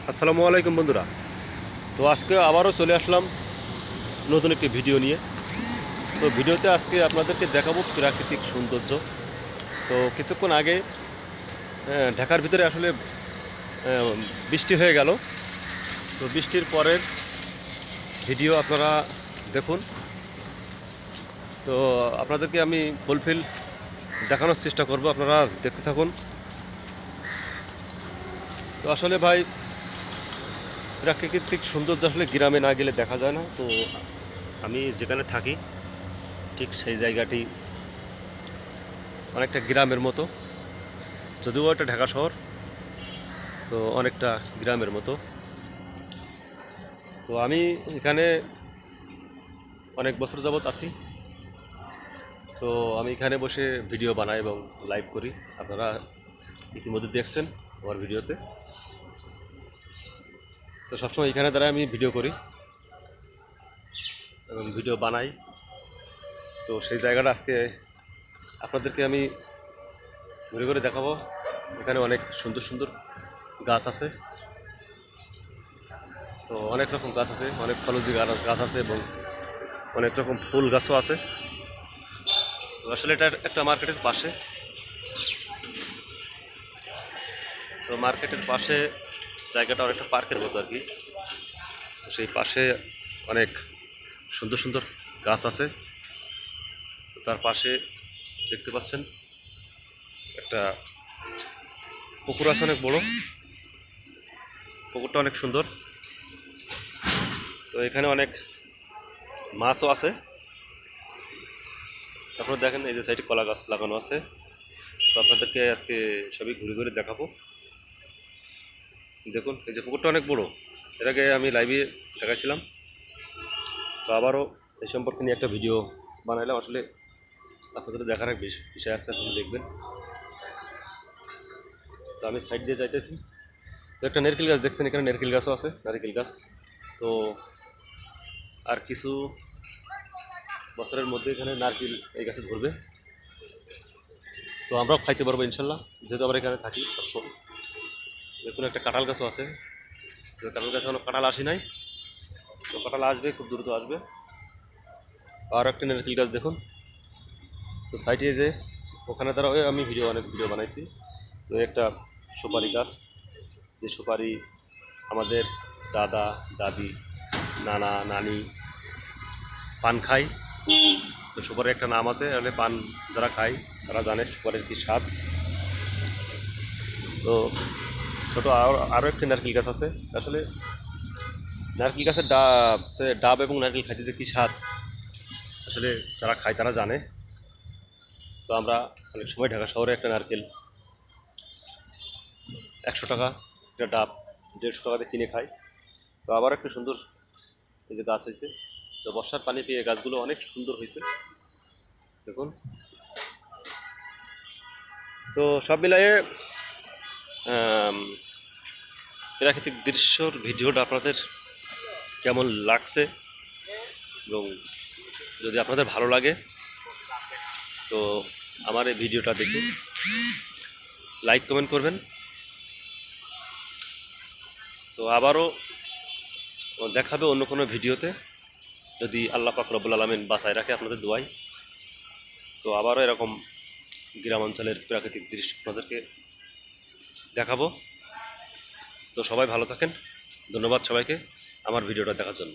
আসসালামু আলাইকুম বন্ধুরা। তো আজকে আবারও চলে আসলাম নতুন একটি ভিডিও নিয়ে। তো ভিডিওতে আজকে আপনাদেরকে দেখাবো প্রাকৃতিক সৌন্দর্য। তো কিছুক্ষণ আগে ঢাকার ভিতরে আসলে বৃষ্টি হয়ে গেল। তো বৃষ্টির পরের ভিডিও আপনারা দেখুন। তো আপনাদেরকে আমি ফুলফিল দেখানোর চেষ্টা করব, আপনারা দেখতে থাকুন। তো আসলে ভাই, প্রাকৃতিক সৌন্দর্য আসলে গ্রামে না গেলে দেখা যায় না। তো আমি যেখানে থাকি ঠিক সেই জায়গাটি অনেকটা গ্রামের মতো, যদিও এটা ঢাকা শহর, তো অনেকটা গ্রামের মতো। তো আমি এখানে অনেক বছর যাবৎ আছি। তো আমি এখানে বসে ভিডিও বানাই এবং লাইভ করি। আপনারা ইতিমধ্যে দেখছেন আমার ভিডিওতে। তো সবসময় এখানে দ্বারা আমি ভিডিও করি এবং ভিডিও বানাই। তো সেই জায়গাটা আজকে আপনাদেরকে আমি ঘুরে ঘুরে দেখাবো। এখানে অনেক সুন্দর সুন্দর গাছ আছে। তো অনেক রকম গাছ আছে, অনেক ফলজি গাছ আছে এবং অনেক রকম ফুল গাছও আছে। তো আসলে এটা একটা মার্কেটের পাশে। তো মার্কেটের পাশে জায়গাটা অনেকটা পার্কের মতো আর কি। তো সেই পাশে অনেক সুন্দর সুন্দর গাছ আছে। তার পাশে দেখতে পাচ্ছেন একটা পুকুর আছে, অনেক বড় পুকুরটা, অনেক সুন্দর। তো এখানে অনেক মাছও আছে। তারপরে দেখেন এই যে সাইডে কলা গাছ লাগানো আছে। তো আপনাদেরকে আজকে সবই ঘুরে ঘুরে দেখাবো। দেখুন এই যে পুকুরটা অনেক বড়, এর আগে আমি লাইভে দেখাইছিলাম। তো আবারও এই সম্পর্কে নিয়ে একটা ভিডিও বানাইলাম। আসলে আপনাদের দেখার এক বিষয় আছে, আপনি দেখবেন। তো আমি সাইড দিয়ে যাইতেছি। তো একটা নারকেল গাছ দেখছেন, এখানে নারকেল গাছও আছে, নারকেল গাছ। তো আর কিছু বছরের মধ্যে এখানে নারকেল এই গাছে ধরবে। তো আমরাও খাইতে পারবো ইনশাল্লাহ, যেহেতু আমরা এখানে থাকি সবসময়। দেখুন একটা কাঁঠাল গাছও আছে। তো কাঁঠাল গাছে কোনো কাঁঠাল আসি নাই, তো কাঁঠাল আসবে, খুব দ্রুত আসবে। আর একটা নারকেল গাছ দেখুন। তো সাইডে যে ওখানে দ্বারা আমি অনেক ভিডিও বানাইছি। তো একটা সুপারি গাছ, যে সুপারি আমাদের দাদা দাদি নানা নানি পান খায়। তো সুপারির একটা নাম আছে, আসলে পান যারা খায় তারা জানে সুপারির কী স্বাদ। তো ছোটো আরও একটি নারকেল গাছ আছে। আসলে নারকেল গাছের ডাব এবং নারকেল খাইতে যে কী স্বাদ, আসলে যারা খায় তারা জানে। তো আমরা অনেক সময় ঢাকা শহরে একটা নারকেল 100 টাকা, একটা ডাব 150 টাকাতে কিনে খাই। তো আবার একটা সুন্দর এই যে গাছ হয়েছে। তো বর্ষার পানি পেয়ে গাছগুলো অনেক সুন্দর হয়েছে দেখুন। তো সব মিলাইয়ে প্রাকৃতিক দৃশ্যর ভিডিওটা আপনাদের কেমন লাগছে, এবং যদি আপনাদের ভালো লাগে তো আমার এই ভিডিওটা দেখুন, লাইক কমেন্ট করবেন। তো আবারও দেখাবে অন্য কোনো ভিডিওতে, যদি আল্লাহ পাক রব্বুল আলামিন বাঁচায় রাখে আপনাদের দোয়াই। তো আবারও এরকম গ্রাম অঞ্চলের প্রাকৃতিক দৃশ্য আপনাদেরকে দেখাবো। তো সবাই ভালো থাকেন। ধন্যবাদ সবাইকে আমার ভিডিওটা দেখার জন্য।